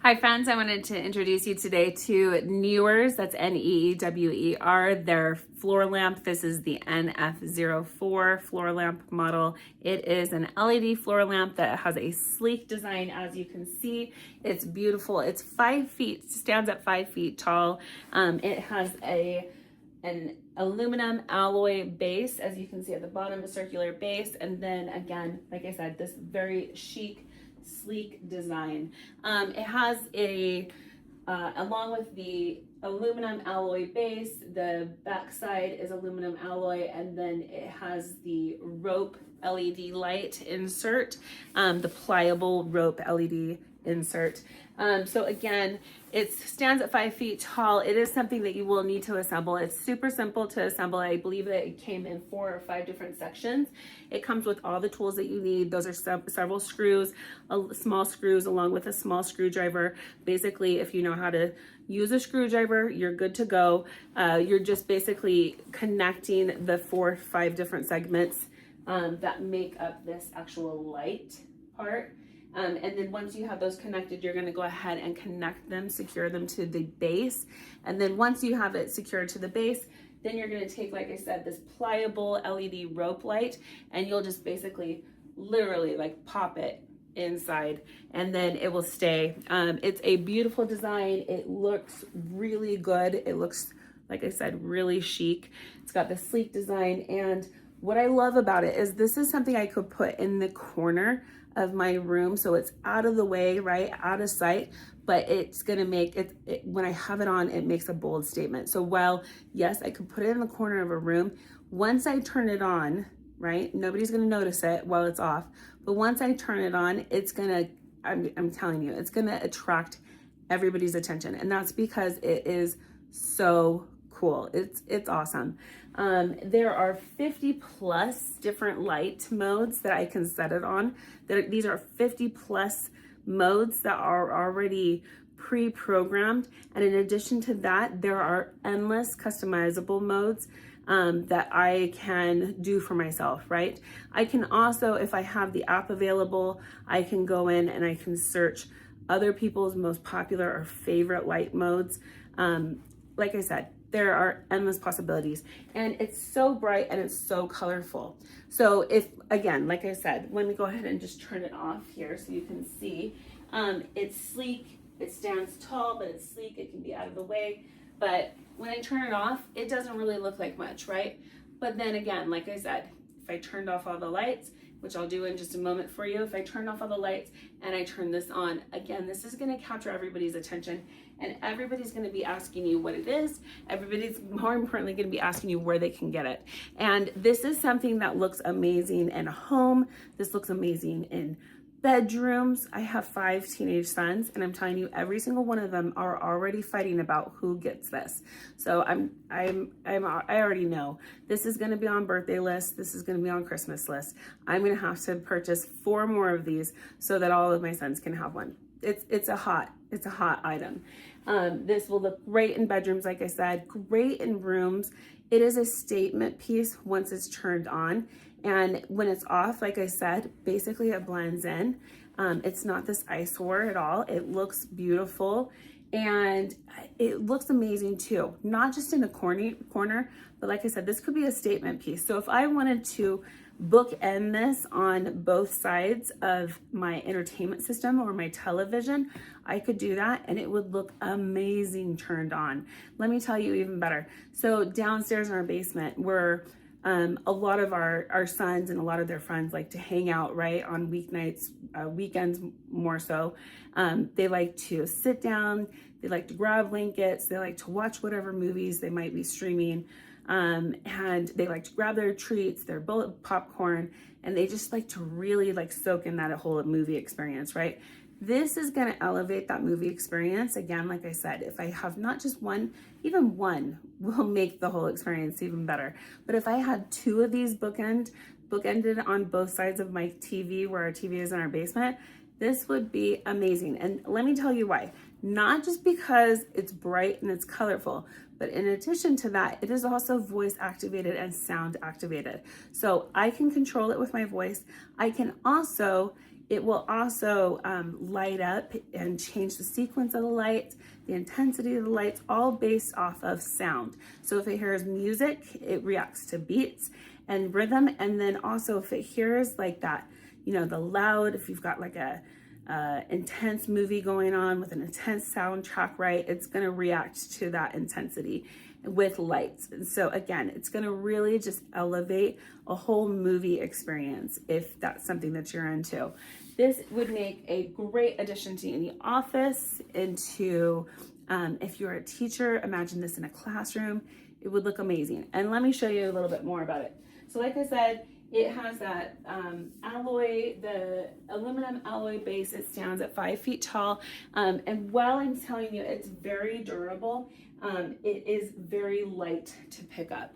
Hi friends, I wanted to introduce you today to NEEWER's, that's N-E-E-W-E-R, their floor lamp. This is the NF04 floor lamp model. It is an LED floor lamp that has a sleek design, as you can see. It's beautiful. It's 5 feet, stands at 5 feet tall. It has an aluminum alloy base, as you can see at the bottom, a circular base, and then again, like I said, this very chic, sleek design. It has along with the aluminum alloy base, the back side is aluminum alloy, and then it has the rope LED light insert, the pliable rope LED insert. So again, it stands at 5 feet tall. It is something that you will need to assemble. It's super simple to assemble. I believe that it came in 4 or 5 different sections. It comes with all the tools that you need. Those are several screws, small screws along with a small screwdriver. Basically, if you know how to use a screwdriver, you're good to go. You're just basically connecting the 4 or 5 different segments that make up this actual light part. And then once you have those connected, you're going to go ahead and connect them, secure them to the base. And then once you have it secured to the base, then you're going to take, like I said, this pliable LED rope light, and you'll just basically literally like pop it inside, and then it will stay. It's a beautiful design. It looks really good. It looks, like I said, really chic. It's got the sleek design, and what I love about it is this is something I could put in the corner of my room, so it's out of the way, right, out of sight, but it's gonna make it when I have it on, it makes a bold statement. So while yes, I could put it in the corner of a room, once I turn it on, right, nobody's gonna notice it while it's off, but once I turn it on, it's gonna, I'm telling you, it's gonna attract everybody's attention, and that's because it is so cool. It's awesome. There are 50 plus different light modes that I can set it on. These are 50 plus modes that are already pre-programmed. And in addition to that, there are endless customizable modes that I can do for myself, right? I can also, if I have the app available, I can go in and I can search other people's most popular or favorite light modes. Like I said, there are endless possibilities, and it's so bright and it's so colorful. So if, again, like I said, let me go ahead and just turn it off here so you can see. It's sleek, it stands tall, but it's sleek, it can be out of the way. But when I turn it off, it doesn't really look like much, right? But then again, like I said, if I turned off all the lights, which I'll do in just a moment for you, if I turn off all the lights and I turn this on, again, this is gonna capture everybody's attention, and everybody's gonna be asking you what it is. Everybody's more importantly gonna be asking you where they can get it. And this is something that looks amazing in a home. This looks amazing in bedrooms. I have 5 teenage sons, and I'm telling you, every single one of them are already fighting about who gets this. So I already know this is going to be on birthday lists. This is going to be on Christmas lists. I'm going to have to purchase 4 more of these so that all of my sons can have one. It's a hot item. This will look great in bedrooms, like I said, great in rooms. It is a statement piece once it's turned on. And when it's off, like I said, basically it blends in. It's not this eyesore at all. It looks beautiful, and it looks amazing too. Not just in the corner, but like I said, this could be a statement piece. So if I wanted to bookend this on both sides of my entertainment system or my television, I could do that, and it would look amazing turned on. Let me tell you even better. So downstairs in our basement, we're a lot of our sons and a lot of their friends like to hang out, right, on weeknights, weekends more so. They like to sit down, they like to grab blankets, they like to watch whatever movies they might be streaming, and they like to grab their treats, their bullet popcorn, and they just like to really like soak in that whole movie experience, right? This is going to elevate that movie experience. Again, like I said, if I have not just one, even one will make the whole experience even better. But if I had 2 of these bookended on both sides of my TV, where our TV is in our basement, this would be amazing. And let me tell you why. Not just because it's bright and it's colorful, but in addition to that, it is also voice activated and sound activated. So I can control it with my voice. I can also It will also light up and change the sequence of the lights, the intensity of the lights, all based off of sound. So if it hears music, it reacts to beats and rhythm. And then also if it hears like that, you know, the loud, if you've got like a intense movie going on with an intense soundtrack, right, it's going to react to that intensity with lights. And so again, it's going to really just elevate a whole movie experience if that's something that you're into. This would make a great addition to any office, into if you're a teacher, imagine this in a classroom. It would look amazing. And let me show you a little bit more about it. So like I said, it has that alloy, the aluminum alloy base. It stands at 5 feet tall. And while I'm telling you it's very durable, it is very light to pick up.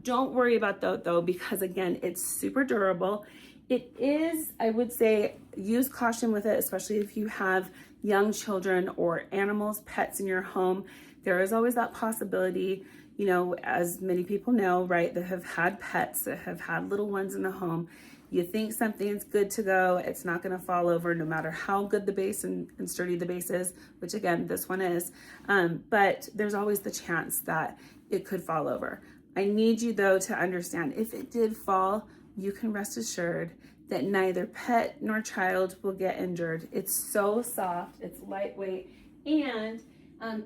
Don't worry about that though, because again, it's super durable. It is, I would say, use caution with it, especially if you have young children or animals, pets in your home. There is always that possibility, you know, as many people know, right, that have had pets, that have had little ones in the home. You think something's good to go, it's not going to fall over no matter how good the base and sturdy the base is, which again, this one is. But there's always the chance that it could fall over. I need you though to understand, if it did fall, you can rest assured that neither pet nor child will get injured. It's so soft, it's lightweight, and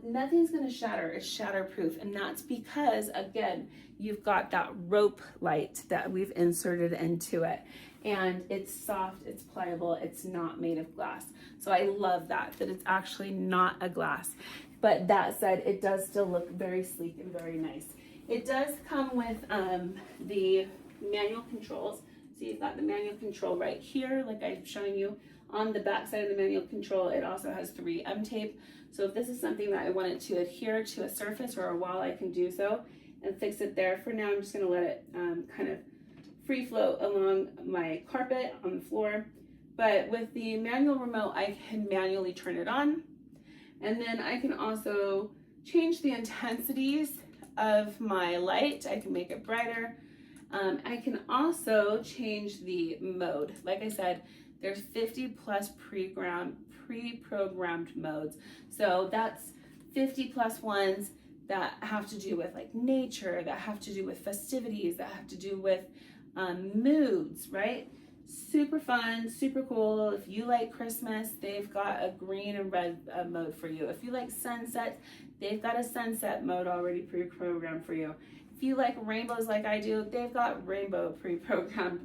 nothing's going to shatter. It's shatterproof, and that's because again, you've got that rope light that we've inserted into it, and it's soft, it's pliable, it's not made of glass. So I love that it's actually not a glass. But that said, it does still look very sleek and very nice. It does come with the manual controls. So you've got the manual control right here, like I'm showing you. On the back side of the manual control, it also has 3M tape. So if this is something that I wanted to adhere to a surface or a wall, I can do so and fix it there. For now, I'm just gonna let it kind of free float along my carpet on the floor. But with the manual remote, I can manually turn it on. And then I can also change the intensities of my light. I can make it brighter. I can also change the mode. Like I said, there's 50 plus pre-programmed modes. So that's 50 plus ones that have to do with like nature, that have to do with festivities, that have to do with moods, right? Super fun, super cool. If you like Christmas, they've got a green and red mode for you. If you like sunsets, they've got a sunset mode already pre-programmed for you. If you like rainbows like I do, they've got rainbow pre-programmed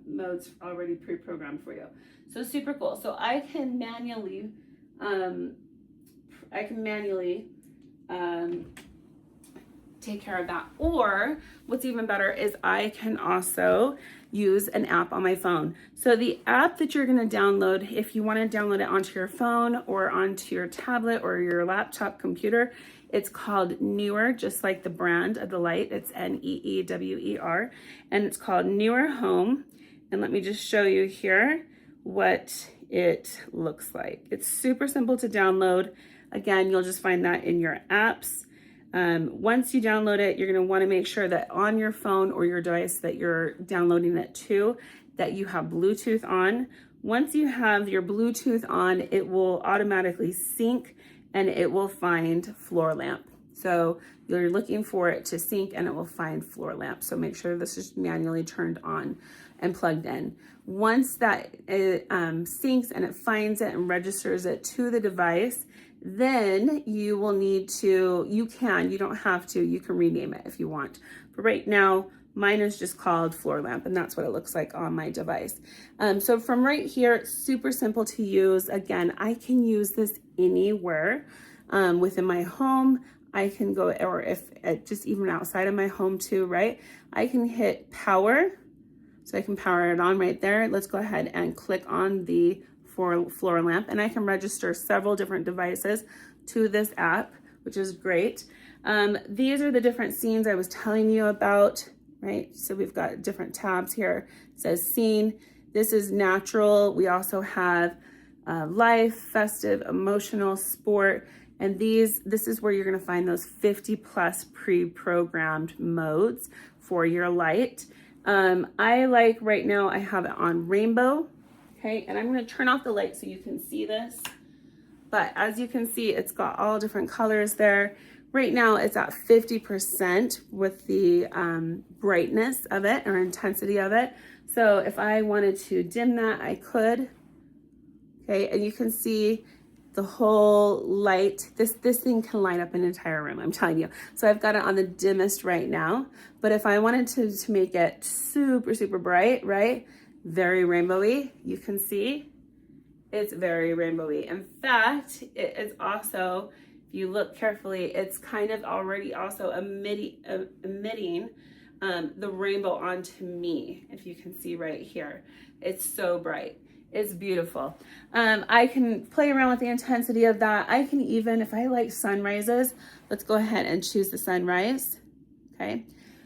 modes already pre-programmed for you. So super cool. So I can manually take care of that. Or what's even better is I can also use an app on my phone. So the app that you're going to download, if you want to download it onto your phone or onto your tablet or your laptop computer, it's called NEEWER, just like the brand of the light. It's NEEWER, and it's called NEEWER Home. And let me just show you here what it looks like. It's super simple to download. Again, you'll just find that in your apps. Once you download it, you're going to want to make sure that on your phone or your device that you're downloading it to, that you have Bluetooth on. Once you have your Bluetooth on, it will automatically sync and it will find floor lamp. So you're looking for it to sync and it will find floor lamp. So make sure this is manually turned on and plugged in. Once that it syncs and it finds it and registers it to the device, then you will need to, you don't have to, you can rename it if you want. But right now, mine is just called floor lamp, and that's what it looks like on my device. So from right here, it's super simple to use. Again, I can use this anywhere within my home. I can go, or if just even outside of my home too, right? I can hit power, so I can power it on right there. Let's go ahead and click on the floor lamp, and I can register several different devices to this app, which is great. These are the different scenes I was telling you about, right? So we've got different tabs here. It says scene. This is natural. We also have life, festive, emotional, sport, and this is where you're going to find those 50 plus pre-programmed modes for your light. I like right now, I have it on rainbow. Okay, and I'm going to turn off the light so you can see this. But as you can see, it's got all different colors there. Right now it's at 50% with the brightness of it or intensity of it. So if I wanted to dim that, I could. Okay, and you can see the whole light. This thing can light up an entire room, I'm telling you. So I've got it on the dimmest right now. But if I wanted to make it super, super bright, right? Very rainbowy, you can see. It's very rainbowy. In fact, it is also, if you look carefully, it's kind of already also emitting the rainbow onto me, if you can see right here. It's so bright. It's beautiful. I can play around with the intensity of that. I can even, if I like sunrises, let's go ahead and choose the sunrise. Okay.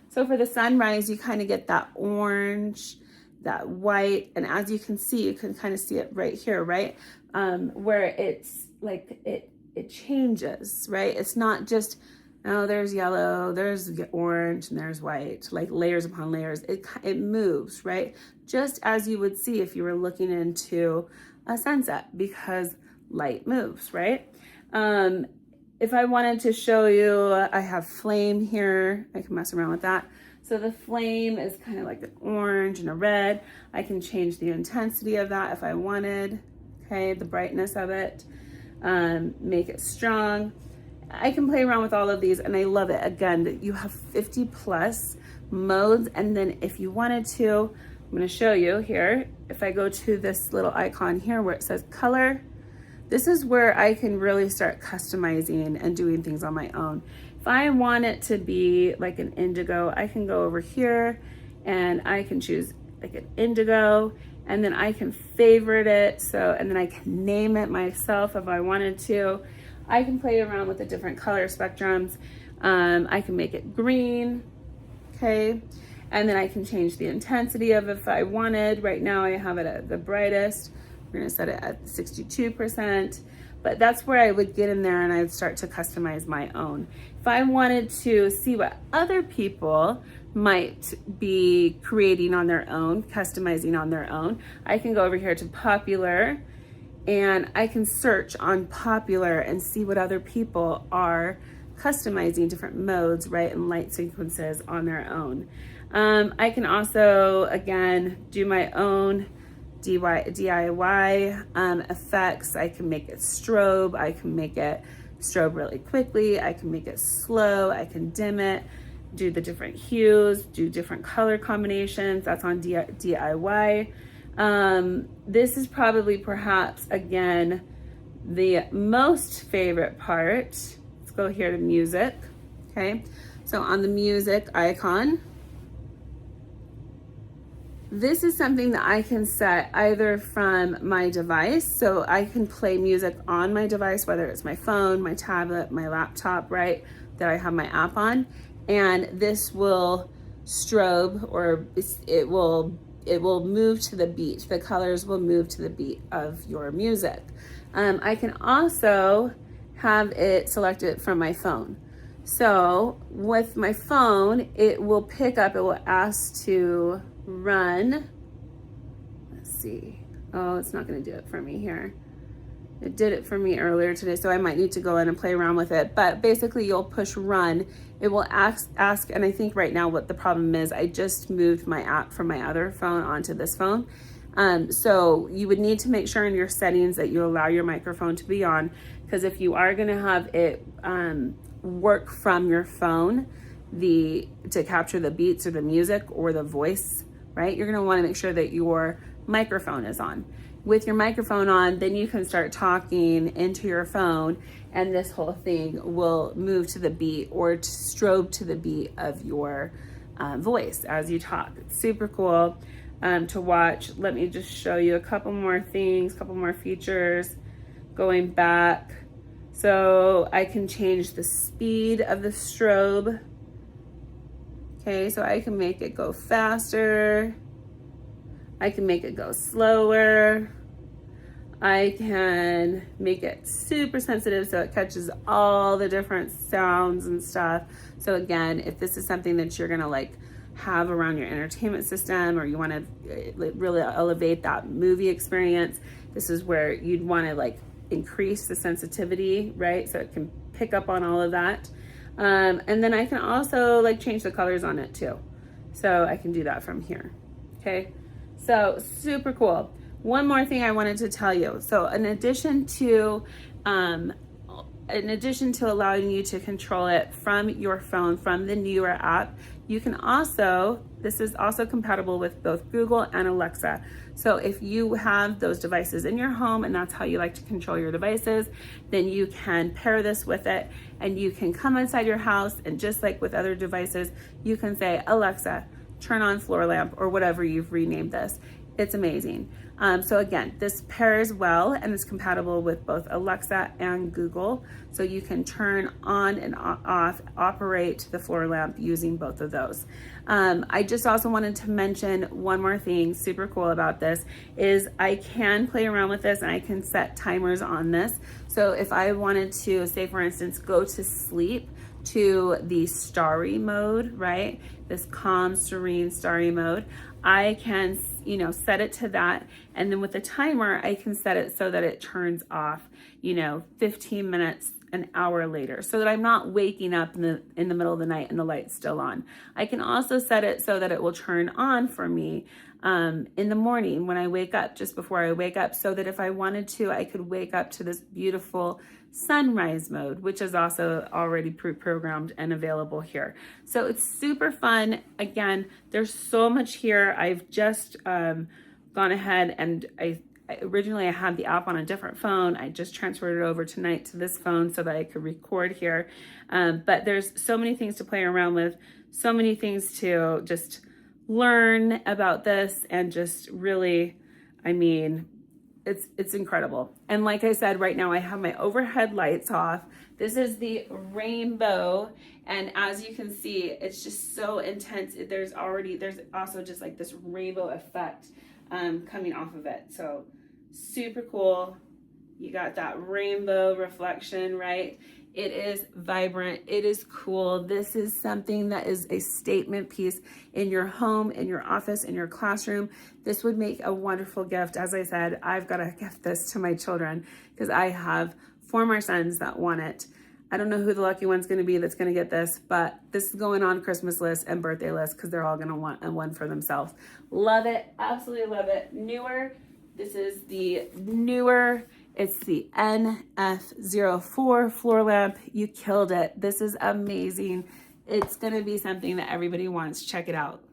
So for the sunrise, you kind of get that orange, that white, and as you can see, you can kind of see it right here, right? Where it's like it changes, right? It's not just, oh, there's yellow, there's orange, and there's white, like layers upon layers. It moves, right? Just as you would see if you were looking into a sunset, because light moves, right? If I wanted to show you, I have flame here. I can mess around with that. So the flame is kind of like an orange and a red. I can change the intensity of that if I wanted, okay, the brightness of it, make it strong. I can play around with all of these and I love it. Again, that you have 50 plus modes. And then if you wanted to, I'm gonna show you here. If I go to this little icon here where it says color, this is where I can really start customizing and doing things on my own. If I want it to be like an indigo, I can go over here and I can choose like an indigo, and then I can favorite it. So, and then I can name it myself if I wanted to. I can play around with the different color spectrums. I can make it green, okay? And then I can change the intensity of it if I wanted. Right now I have it at the brightest. We're gonna set it at 62%, but that's where I would get in there and I'd start to customize my own. If I wanted to see what other people might be creating on their own, customizing on their own, I can go over here to popular and I can search on popular and see what other people are customizing different modes, right, and light sequences on their own. I can also, again, do my own DIY effects. I can make it strobe. I can make it strobe really quickly. I can make it slow. I can dim it, do the different hues, do different color combinations. That's on DIY. This is probably perhaps, again, the most favorite part. Let's go here to music. Okay, so on the music icon, this is something that I can set either from my device. So I can play music on my device, whether it's my phone, my tablet, my laptop, right, that I have my app on. And this will strobe, or it will move to the beat. The colors will move to the beat of your music. I can also have it selected from my phone. So with my phone, it will pick up, it will ask to run. Let's see. Oh, it's not going to do it for me here. It did it for me earlier today, so I might need to go in and play around with it. But basically, you'll push run. It will ask, and I think right now what the problem is, I just moved my app from my other phone onto this phone. So you would need to make sure in your settings that you allow your microphone to be on, because if you are going to have it work from your phone, to capture the beats or the music or the voice, right? You're going to want to make sure that your microphone is on. With your microphone on, then you can start talking into your phone and this whole thing will move to the beat or strobe to the beat of your voice as you talk. It's super cool to watch. Let me just show you a couple more things, couple more features. Going back, so I can change the speed of the strobe. Okay, so I can make it go faster. I can make it go slower. I can make it super sensitive so it catches all the different sounds and stuff. So again, if this is something that you're gonna like have around your entertainment system, or you want to really elevate that movie experience, this is where you'd want to like increase the sensitivity, right? So it can pick up on all of that. And then I can also like change the colors on it too. So I can do that from here. Okay, so super cool. One more thing I wanted to tell you. So in addition to allowing you to control it from your phone, from the NEEWER app, you can also, this is also compatible with both Google and Alexa. So if you have those devices in your home and that's how you like to control your devices, then you can pair this with it and you can come inside your house, and just like with other devices, you can say, Alexa, turn on floor lamp, or whatever you've renamed this. It's amazing. So again, this pairs well and is compatible with both Alexa and Google. So you can turn on and off, operate the floor lamp using both of those. I just also wanted to mention one more thing super cool about this is I can play around with this and I can set timers on this. So if I wanted to, say for instance, go to sleep to the starry mode, right? This calm, serene, starry mode, I can, set it to that. And then with the timer, I can set it so that it turns off, 15 minutes, an hour later, so that I'm not waking up in the middle of the night and the light's still on. I can also set it so that it will turn on for me in the morning when I wake up, just before I wake up, so that if I wanted to, I could wake up to this beautiful sunrise mode, which is also already pre-programmed and available here. So it's super fun. Again, there's so much here. I've just gone ahead and originally I had the app on a different phone. I just transferred it over tonight to this phone so that I could record here. But there's so many things to play around with, so many things to just learn about this, and just really, it's incredible. And like I said, right now I have my overhead lights off. This is the rainbow, and as you can see, it's just so intense. There's also just like this rainbow effect coming off of it. So super cool. You got that rainbow reflection, right? It is vibrant. It is cool. This is something that is a statement piece in your home, in your office, in your classroom. This would make a wonderful gift. As I said, I've got to gift this to my children because I have 4 more sons that want it. I don't know who the lucky one's going to be that's going to get this, but this is going on Christmas list and birthday list because they're all going to want one for themselves. Love it. Absolutely love it. NEEWER. This is the NEEWER. It's the NF04 floor lamp. You killed it. This is amazing. It's going to be something that everybody wants. Check it out.